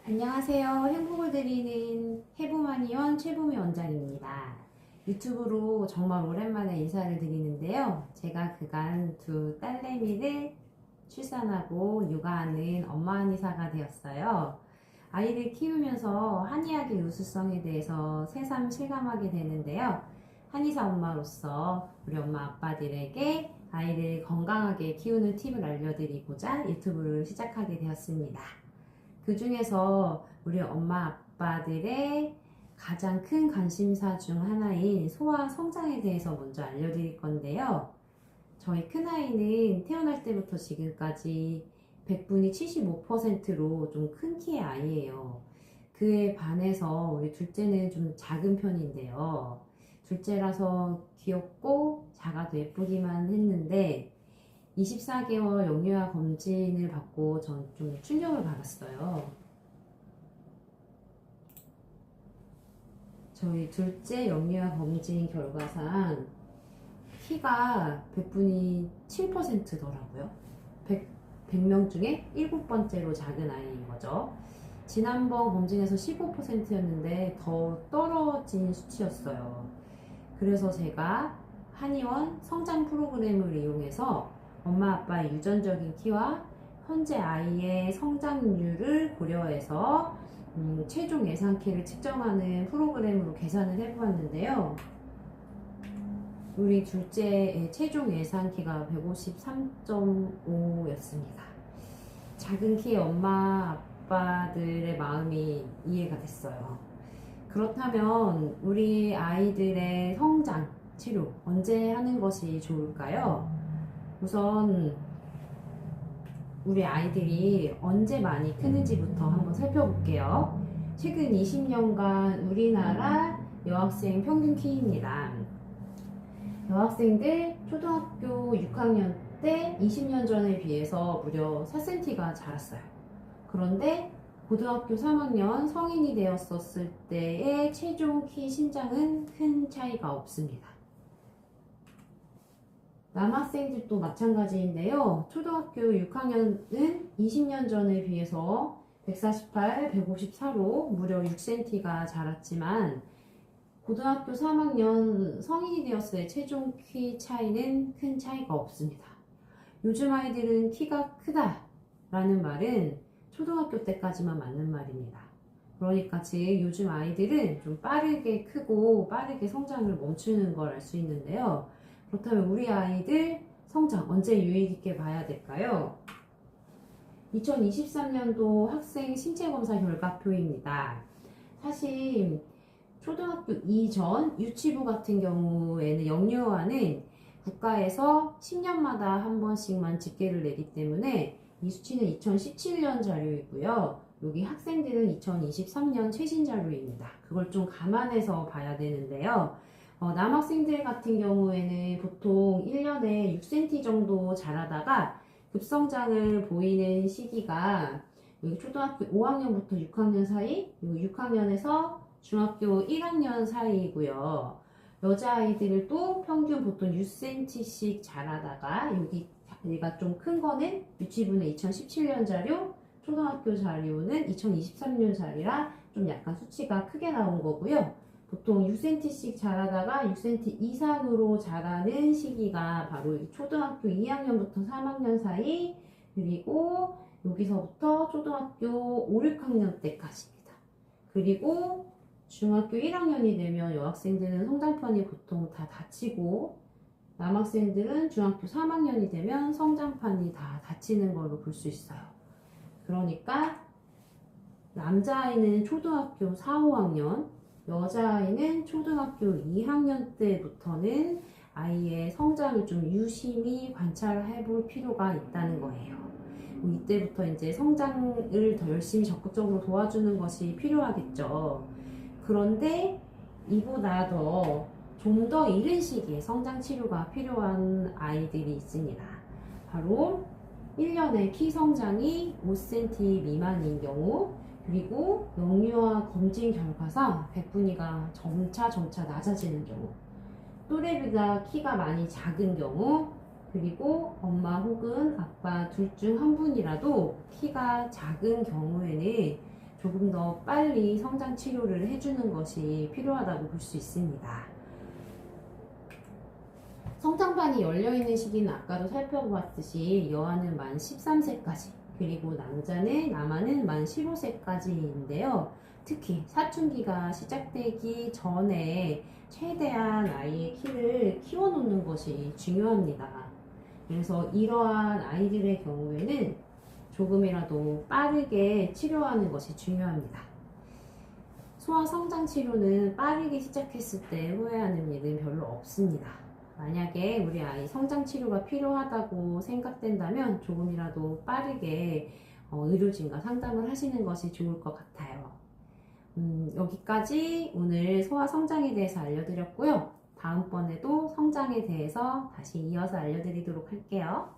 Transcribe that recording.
안녕하세요. 행복을 드리는 해부만이원 최보미 원장입니다. 유튜브로 정말 오랜만에 인사를 드리는데요. 제가 그간 두 딸내미를 출산하고 육아하는 엄마 한의사가 되었어요. 아이를 키우면서 한의학의 우수성에 대해서 새삼 실감하게 되는데요. 한의사 엄마로서 우리 엄마 아빠들에게 아이를 건강하게 키우는 팁을 알려드리고자 유튜브를 시작하게 되었습니다. 그 중에서 우리 엄마 아빠들의 가장 큰 관심사 중 하나인 소아 성장에 대해서 먼저 알려드릴 건데요. 저희 큰아이는 태어날 때부터 지금까지 100분이 75%로 좀 큰 키의 아이예요. 그에 반해서 우리 둘째는 좀 작은 편인데요. 둘째라서 귀엽고 작아도 예쁘기만 했는데 24개월 영유아 검진을 받고 전 좀 충격을 받았어요. 저희 둘째 영유아 검진 결과상 키가 100분이 7%더라고요. 100명 중에 7번째로 작은 아이인 거죠. 지난번 검진에서 15%였는데 더 떨어진 수치였어요. 그래서 제가 한의원 성장 프로그램을 이용해서 엄마 아빠의 유전적인 키와 현재 아이의 성장률을 고려해서 최종 예상 키를 측정하는 프로그램으로 계산을 해보았는데요. 우리 둘째의 최종 예상 키가 153.5였습니다. 작은 키의 엄마 아빠들의 마음이 이해가 됐어요. 그렇다면 우리 아이들의 성장 치료 언제 하는 것이 좋을까요? 우선 우리 아이들이 언제 많이 크는지부터 한번 살펴볼게요. 최근 20년간 우리나라 여학생 평균 키입니다. 여학생들 초등학교 6학년 때 20년 전에 비해서 무려 4cm가 자랐어요. 그런데 고등학교 3학년 성인이 되었을 때의 최종 키 신장은 큰 차이가 없습니다. 남학생들도 마찬가지인데요. 초등학교 6학년은 20년 전에 비해서 148, 154로 무려 6cm가 자랐지만 고등학교 3학년 성인이 되었을 때 최종 키 차이는 큰 차이가 없습니다. 요즘 아이들은 키가 크다 라는 말은 초등학교 때까지만 맞는 말입니다. 그러니까 즉 요즘 아이들은 좀 빠르게 크고 빠르게 성장을 멈추는 걸 알 수 있는데요. 그렇다면 우리 아이들 성장 언제 유익 있게 봐야 될까요? 2023년도 학생 신체검사 결과표입니다. 사실 초등학교 이전 유치부 같은 경우에는 영유아는 국가에서 10년마다 한 번씩만 집계를 내기 때문에 이 수치는 2017년 자료이고요. 여기 학생들은 2023년 최신 자료입니다. 그걸 좀 감안해서 봐야 되는데요. 남학생들 같은 경우에는 보통 1년에 6cm 정도 자라다가 급성장을 보이는 시기가 여기 초등학교 5학년부터 6학년 사이, 그리고 6학년에서 중학교 1학년 사이이고요. 여자아이들도 평균 보통 6cm씩 자라다가 여기가 좀 큰 거는 유치부는 2017년 자료, 초등학교 자료는 2023년 자료라 좀 약간 수치가 크게 나온 거고요. 보통 6cm씩 자라다가 6cm 이상으로 자라는 시기가 바로 초등학교 2학년부터 3학년 사이, 그리고 여기서부터 초등학교 5, 6학년 때까지입니다. 그리고 중학교 1학년이 되면 여학생들은 성장판이 보통 다 닫히고 남학생들은 중학교 3학년이 되면 성장판이 다 닫히는 걸로 볼 수 있어요. 그러니까 남자아이는 초등학교 4, 5학년, 여자아이는 초등학교 2학년 때부터는 아이의 성장을 좀 유심히 관찰해 볼 필요가 있다는 거예요. 이때부터 이제 성장을 더 열심히 적극적으로 도와주는 것이 필요하겠죠. 그런데 이보다 좀 더 이른 시기에 성장 치료가 필요한 아이들이 있습니다. 바로 1년에 키 성장이 5cm 미만인 경우, 그리고 영유아 검진 결과상 100분위가 점차 낮아지는 경우, 또래보다 키가 많이 작은 경우, 그리고 엄마 혹은 아빠 둘 중 한 분이라도 키가 작은 경우에는 조금 더 빨리 성장 치료를 해주는 것이 필요하다고 볼 수 있습니다. 성장판이 열려있는 시기는 아까도 살펴보았듯이 여아는 만 13세까지, 그리고 남아는 만 15세까지인데요. 특히 사춘기가 시작되기 전에 최대한 아이의 키를 키워놓는 것이 중요합니다. 그래서 이러한 아이들의 경우에는 조금이라도 빠르게 치료하는 것이 중요합니다. 소아성장 치료는 빠르게 시작했을 때 후회하는 일은 별로 없습니다. 만약에 우리 아이 성장 치료가 필요하다고 생각된다면 조금이라도 빠르게 의료진과 상담을 하시는 것이 좋을 것 같아요. 여기까지 오늘 소아 성장에 대해서 알려드렸고요. 다음번에도 성장에 대해서 다시 이어서 알려드리도록 할게요.